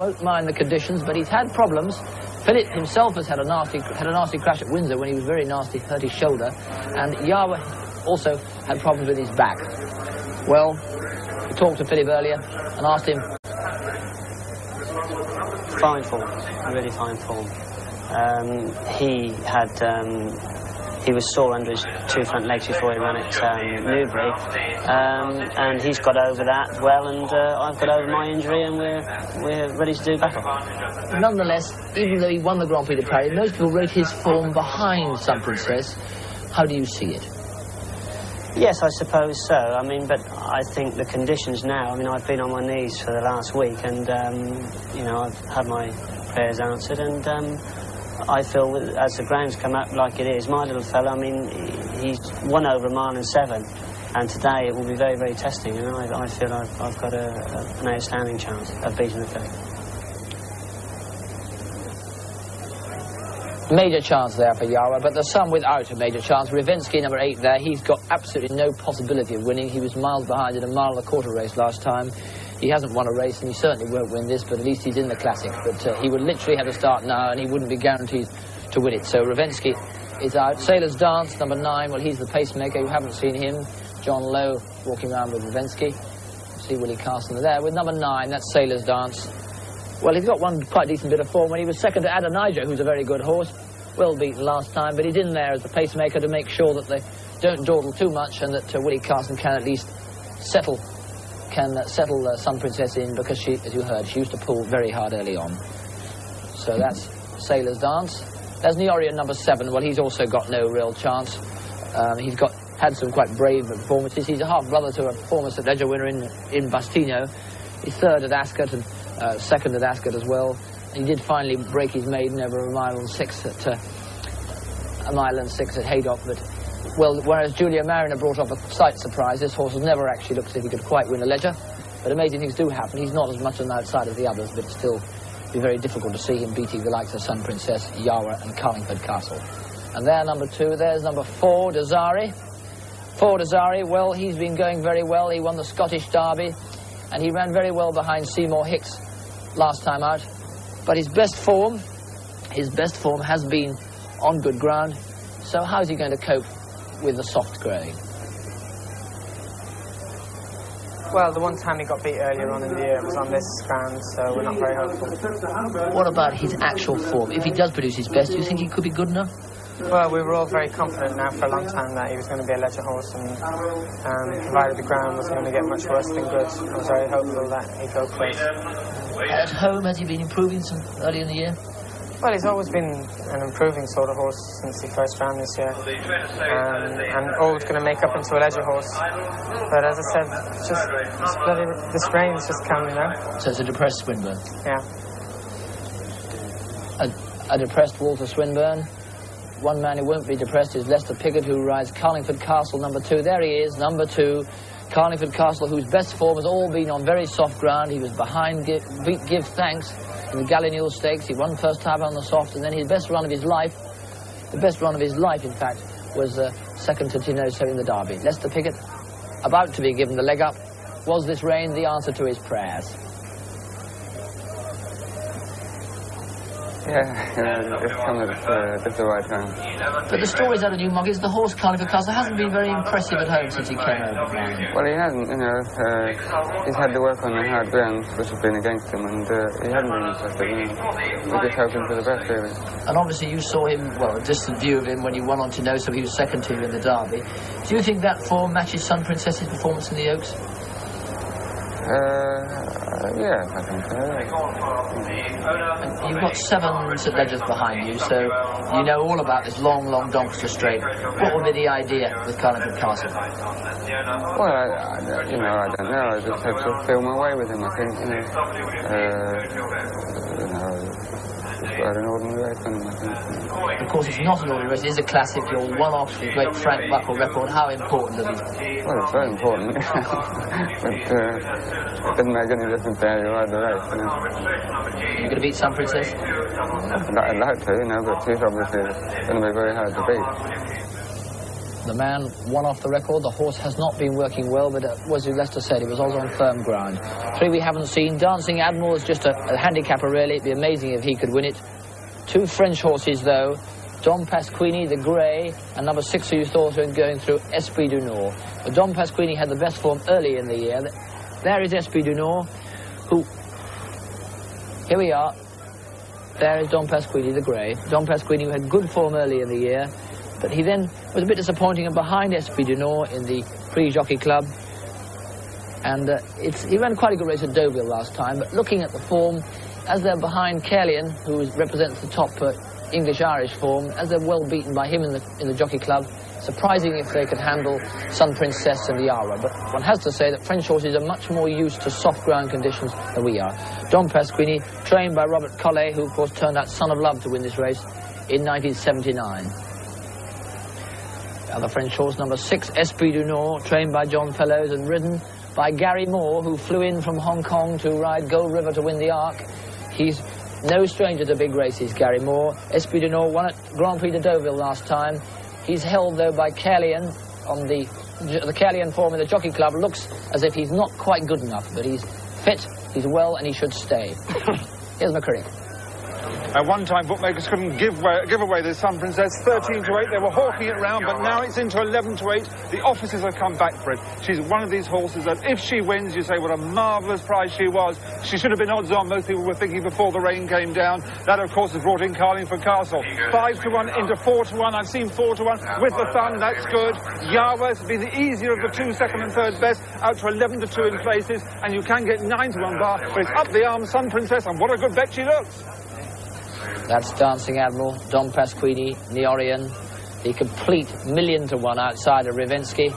Won't mind the conditions, but he's had problems. Philip himself has had a nasty crash at Windsor when he was very nasty, hurt his shoulder, and Yahweh also had problems with his back. Well, we talked to Philip earlier and asked him. Fine form, really fine form. He was sore under his two front legs before he ran at Newbury, and he's got over that well, and I've got over my injury, and we're ready to do battle. Nonetheless, even though he won the Grand Prix de Paris, most people rate his form behind St Princess. How do you see it? Yes, I suppose so. I mean, but I think the conditions now, I mean, I've been on my knees for the last week, and, you know, I've had my prayers answered, and I feel as the ground's come up like it is, my little fella, I mean, he's won over 1.7 miles, and today it will be very, very testing, and I feel I've got an outstanding chance of beating the filly. Major chance there for Yara, but there's some without a major chance. Revensky, number 8 there, he's got absolutely no possibility of winning. He was miles behind in a 1.25 mile race last time. He hasn't won a race, and he certainly won't win this, but at least he's in the Classic. But he would literally have to start now, and he wouldn't be guaranteed to win it. So Revensky is out. Sailor's Dance, number 9, well, he's the pacemaker. You haven't seen him. John Lowe walking around with Revensky. See Willie Carson there with number 9, that's Sailor's Dance. Well, he's got one quite decent bit of form when he was second to Adonijah, who's a very good horse. Well beaten last time, but he's in there as the pacemaker to make sure that they don't dawdle too much, and that Willie Carson can at least settle St Princess in, because she, as you heard, she used to pull very hard early on. So that's Sailor's Dance. There's Niorian, number 7. Well, he's also got no real chance. He's had some quite brave performances. He's a half-brother to a former St Leger winner in Bastino. He's third at Ascot and second at Ascot as well. He did finally break his maiden over 1.6 miles at Haydock, but well, whereas Julia Mariner brought off a slight surprise, this horse has never actually looked as if he could quite win a Leger. But amazing things do happen. He's not as much on the outside as the others, but still be very difficult to see him beating the likes of St Princess, Yara and Carlingford Castle. And there, number 2, there's number 4, Desari. 4, Desari, well, he's been going very well. He won the Scottish Derby, and he ran very well behind Seymour Hicks last time out. But his best form has been on good ground. So how's he going to cope with the soft grey? Well, the one time he got beat earlier on in the year was on this ground, so we're not very hopeful. What about his actual form? If he does produce his best, do you think he could be good enough? Well, we were all very confident now for a long time that he was going to be a Leger horse, and provided the ground wasn't going to get much worse than good, I was very hopeful that he'd go close. At home, has he been improving some early in the year? Well, he's always been an improving sort of horse since he first ran this year, and always going to make up into a Leger horse. But as I said, this rain's just coming now. So it's a depressed Swinburne? Yeah. A depressed Walter Swinburne. One man who won't be depressed is Lester Piggott, who rides Carlingford Castle, number 2. There he is, number 2. Carlingford Castle, whose best form has all been on very soft ground. He was behind Give Thanks in the Gallinule Stakes. He won first time on the soft, and then his best run of his life, in fact, was second to Tinoso in the Derby. Lester Piggott, about to be given the leg up. Was this rain the answer to his prayers? Yeah, it's come at just the right time. But the stories out of Newmarket is the horse Carlingford Castle hasn't been very impressive at home since he came over. Well, he hasn't, you know. He's had to work on the hard ground, which has been against him, and he hasn't been impressive. You know. We're just hoping for the best, really. And obviously you saw him, well, a distant view of him when you won on Tinoso. He was second to you in the Derby. Do you think that form matches St Princess's performance in the Oaks? Yeah, I think so. You've got 7 St Legers behind you, so you know all about this long Doncaster straight. What would be the idea with Carlingford Castle? Well, I don't know. I just have to feel my way with him, I think. It's quite an ordinary race on him, I think. Of course, it's not an ordinary race. It is a classic. You're one off the great Frank Buckle record. How important is it? Well, it's very important. But it doesn't make any difference how you ride the race, you know. You're going to beat St Princess? I'd like to, you know, but she's obviously going to be very hard to beat. The man won off the record. The horse has not been working well, but as Lester said, it was also on firm ground. 3 we haven't seen. Dancing Admiral is just a handicapper, really. It'd be amazing if he could win it. 2 French horses, though. Dom Pasquini, the grey, and number 6 who you thought were going through, Esprit du Nord. But Dom Pasquini had the best form early in the year. There is Esprit du Nord, who... Here we are. There is Dom Pasquini, the grey. Dom Pasquini, who had good form early in the year, but he then was a bit disappointing and behind Esprit du Nord in the Prix Jockey Club. And he ran quite a good race at Deauville last time, but looking at the form, as they're behind Caerleon, who represents the top English-Irish form, as they're well beaten by him in the Jockey Club, surprising if they could handle Sun Princess and Yara. But one has to say that French horses are much more used to soft ground conditions than we are. Dom Pasquini, trained by Robert Collet, who of course turned out Son of Love to win this race in 1979. Now the French horse, number 6, Esprit du Nord, trained by John Fellows and ridden by Gary Moore, who flew in from Hong Kong to ride Gold River to win the Arc. He's no stranger to big races, Gary Moore. Esprit du Nord won at Grand Prix de Deauville last time. He's held, though, by Caerleon on the Caerleon form in the Jockey Club. Looks as if he's not quite good enough, but he's fit, he's well, and he should stay. Here's McCurry. At one time, bookmakers couldn't give away this Sun Princess 13 to 8. They were hawking it round, but now it's into 11 to 8. The officers have come back for it. She's one of these horses that if she wins, you say what a marvellous prize she was. She should have been odds on, most people were thinking before the rain came down. That, of course, has brought in Carlingford Castle. 5 to 1 into 4 to 1. I've seen 4 to 1 with the thumb. That's good. Yawa's been the easier of the 2 second and third best, out to 11 to 2 in places, and you can get 9 to 1 bar, but it's up the arm, Sun Princess, and what a good bet she looks. That's Dancing Admiral, Dom Pasquini, Neorian, the complete 1,000,000 to 1 outside of Rivensky.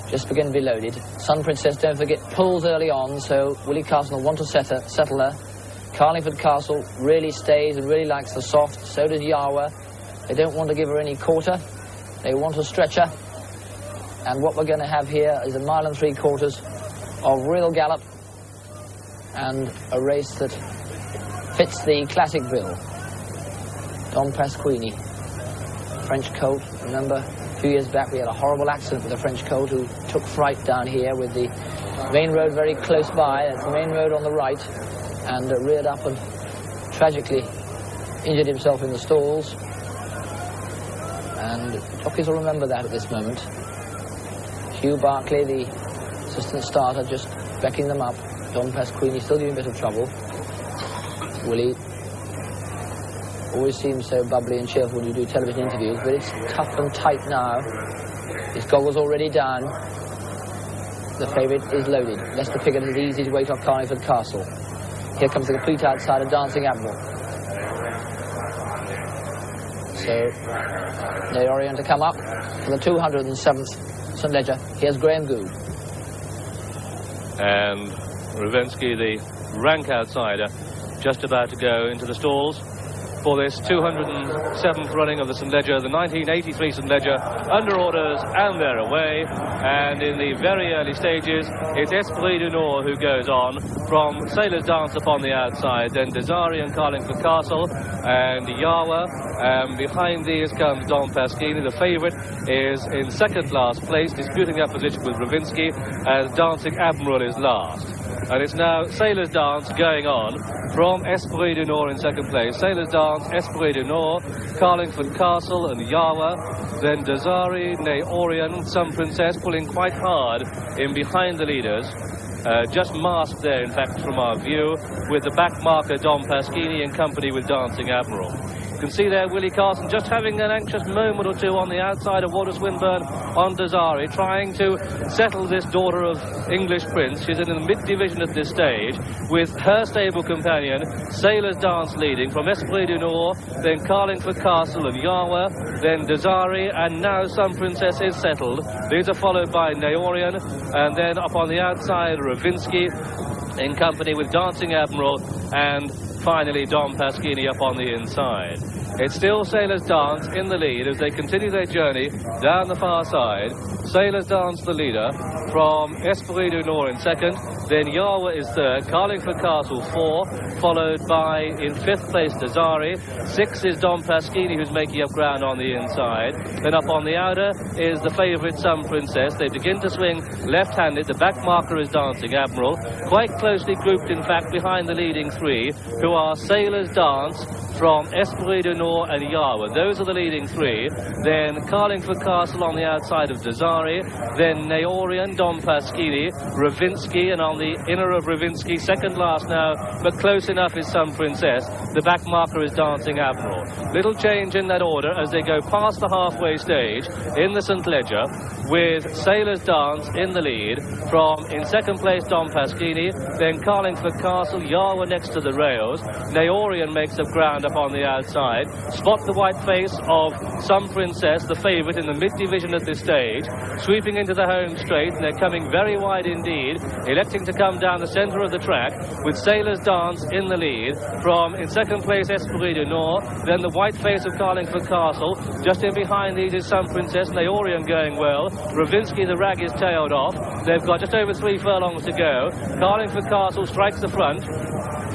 Just beginning to be loaded. Sun Princess, don't forget, pulls early on, so Willie Carson will want to settle her. Carlingford Castle really stays and really likes the soft, so does Yawa. They don't want to give her any quarter. They want to stretch her. And what we're going to have here is 1 3/4 miles of real gallop and a race that fits the classic bill. Dom Pasquini, French colt. Remember, a few years back we had a horrible accident with a French colt who took fright down here with the main road very close by. That's the main road on the right, and reared up and tragically injured himself in the stalls. And jockeys will remember that at this moment. Hugh Barclay, the assistant starter, just backing them up. Dom Pasquini still giving a bit of trouble. Willie always seems so bubbly and cheerful when you do television interviews, but it's tough and tight now. His goggles already down. The favourite is loaded. Lester Piggott has eased his weight off Carlingford Castle. Here comes the complete outside of Dancing Admiral. So, Neorian to come up for the 207th St Leger. Here's Graham Goode. And Rivensky, the rank outsider, just about to go into the stalls for this 207th running of the St Leger, the 1983 St Leger, under orders, and they're away. And in the very early stages, it's Esprit du Nord who goes on from Sailor's Dance upon the outside, then Desari and Carlingford Castle, and Yawa. Behind these comes Dom Pasquini. The favourite is in second last place, disputing that position with Rivensky, as Dancing Admiral is last. And it's now Sailor's Dance going on from Esprit du Nord in second place. Sailor's Dance, Esprit du Nord, Carlingford Castle and Yawa. Then Desari, Neorian, Sun Princess pulling quite hard in behind the leaders. Just masked there, in fact, from our view, with the back marker Dom Pasquini in company with Dancing Admiral. You can see there Willie Carson just having an anxious moment or two on the outside of Walter Swinburne on Desari, trying to settle this daughter of English Prince. She's in the mid-division at this stage, with her stable companion, Sailor's Dance, leading from Esprit du Nord, then Carlingford Castle and Yawa, then Desari, and now Sun Princess is settled. These are followed by Neorian, and then up on the outside, Rivensky, in company with Dancing Admiral, and finally Dom Pasquini up on the inside. It's still Sailor's Dance in the lead as they continue their journey down the far side. Sailor's Dance the leader, from Esprit du Nord in second, then Yarwa is third, Carlingford Castle 4, followed by, in 5th place, Desari. 6 is Dom Pasquini, who's making up ground on the inside. Then up on the outer is the favourite Sun Princess. They begin to swing left-handed. The back marker is Dancing Admiral, quite closely grouped, in fact, behind the leading 3, who are Sailor's Dance from Esprit du Nord and Yarwa. Those are the leading 3. Then Carlingford Castle on the outside of Desari. Then Naorian, Dom Pasquini, Ravinsky, and on the inner of Ravinsky, second last now, but close enough, is Sun Princess. The back marker is Dancing Admiral. Little change in that order as they go past the halfway stage in the St Leger, with Sailor's Dance in the lead. From, in second place, Dom Pasquini, then Carlingford Castle, Yarwa next to the rails. Naorian makes up ground up on the outside. Spot the white face of Sun Princess, the favourite in the mid-division at this stage, sweeping into the home straight, and they're coming very wide indeed, electing to come down the centre of the track, with Sailor's Dance in the lead. From, in second place, Esprit du Nord, then the white face of Carlingford Castle. Just in behind these is Sun Princess, Naorian going well. Ravinsky, the rag, is tailed off. They've got just over 3 furlongs to go. Carlingford Castle strikes the front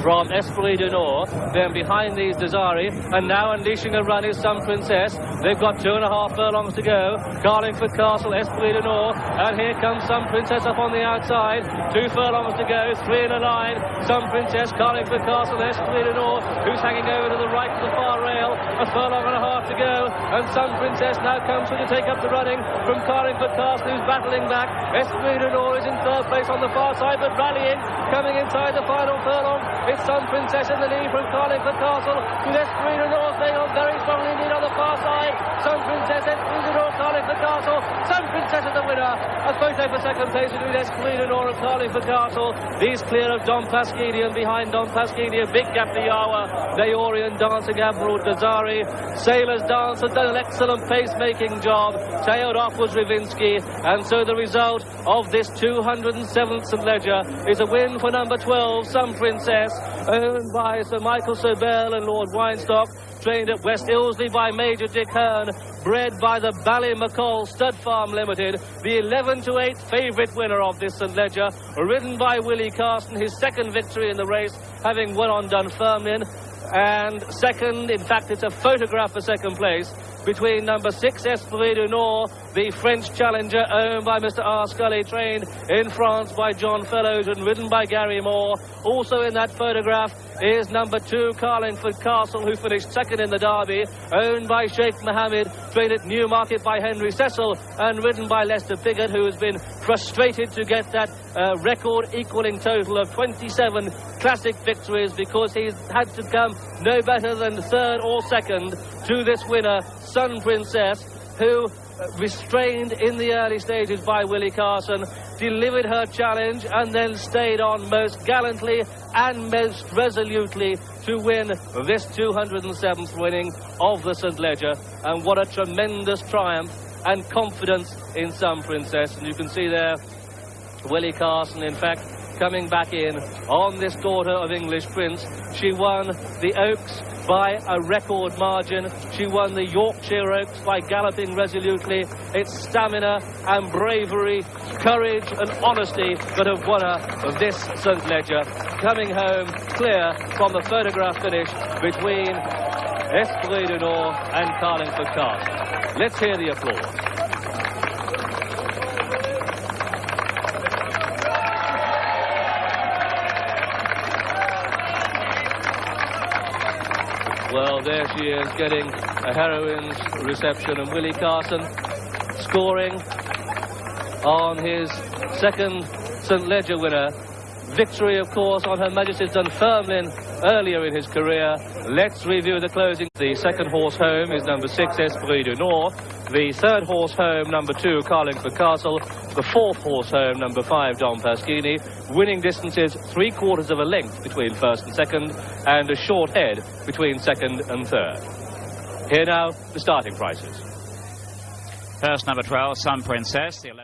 from Esprit du Nord, then behind these Desari, and now unleashing a run is Sun Princess. They've got 2.5 furlongs to go. Carlingford Castle, Esprit du Nord, and here comes Sun Princess up on the outside. 2 furlongs to go, 3 in a line. Sun Princess, Carlingford Castle, Esprit du Nord, who's hanging over to the right to the far rail. 1.5 furlongs to go, and Sun Princess now comes through to take up the running from Carlingford Castle, who's battling back. Esprit du Nord is in third place on the far side, but rallying, coming inside the final furlong. It's Sun Princess in the lead from Carlingford Castle, with Esprit du Nord staying on very strongly indeed on the far side. Sun Princess, Esprit du Nord, Carlingford Castle. Sun Princess is the winner. A photo for second place between Esprit du Nord and Carlingford Castle. These clear of Dom Pasquini, and behind Dom Pasquini a big gap to Yarwa. Naorian, Dancing Admiral, Desari. Sailor's Dance has done an excellent pace-making job. Tailed off was Ravinsky, and so the result of this 207th St Leger is a win for number 12, Sun Princess, owned by Sir Michael Sobel and Lord Weinstock, trained at West Ilsley by Major Dick Hearn, bred by the Ballymacall Stud Farm Limited, the 11-8 favourite winner of this St Leger, ridden by Willie Carson, his second victory in the race, having won on Dunfermline. And second, in fact, it's a photograph for second place between number 6, Esprit du Nord, the French challenger owned by Mr. R. Scully, trained in France by John Fellows and ridden by Gary Moore. Also in that photograph is number 2, Carlingford Castle, who finished second in the Derby, owned by Sheikh Mohammed, trained at Newmarket by Henry Cecil and ridden by Lester Piggott, who has been frustrated to get that record-equaling total of 27 classic victories, because he's had to come no better than third or second to this winner, Sun Princess, who, restrained in the early stages by Willie Carson, delivered her challenge and then stayed on most gallantly and most resolutely to win this 207th winning of the St Leger. And what a tremendous triumph and confidence in Sun Princess. And you can see there Willie Carson, in fact, coming back in on this daughter of English Prince. She won the Oaks by a record margin. She won the Yorkshire Oaks by galloping resolutely. It's stamina and bravery, courage and honesty that have won her this St Leger, coming home clear from the photograph finish between Esprit du Nord and Carlingford Castle. Let's hear the applause. Well, there she is, getting a heroine's reception, and Willie Carson scoring on his second St Leger winner. Victory, of course, on Her Majesty's Dunfermline earlier in his career. Let's review the closing. The second horse home is number 6, Esprit du Nord. The third horse home, number 2, Carlingford Castle. The fourth horse home, number 5, Dom Pasquini. Winning distances 3/4 of a length between first and second, and a short head between second and third. Here now, the starting prices. First, number 12, Sun Princess. The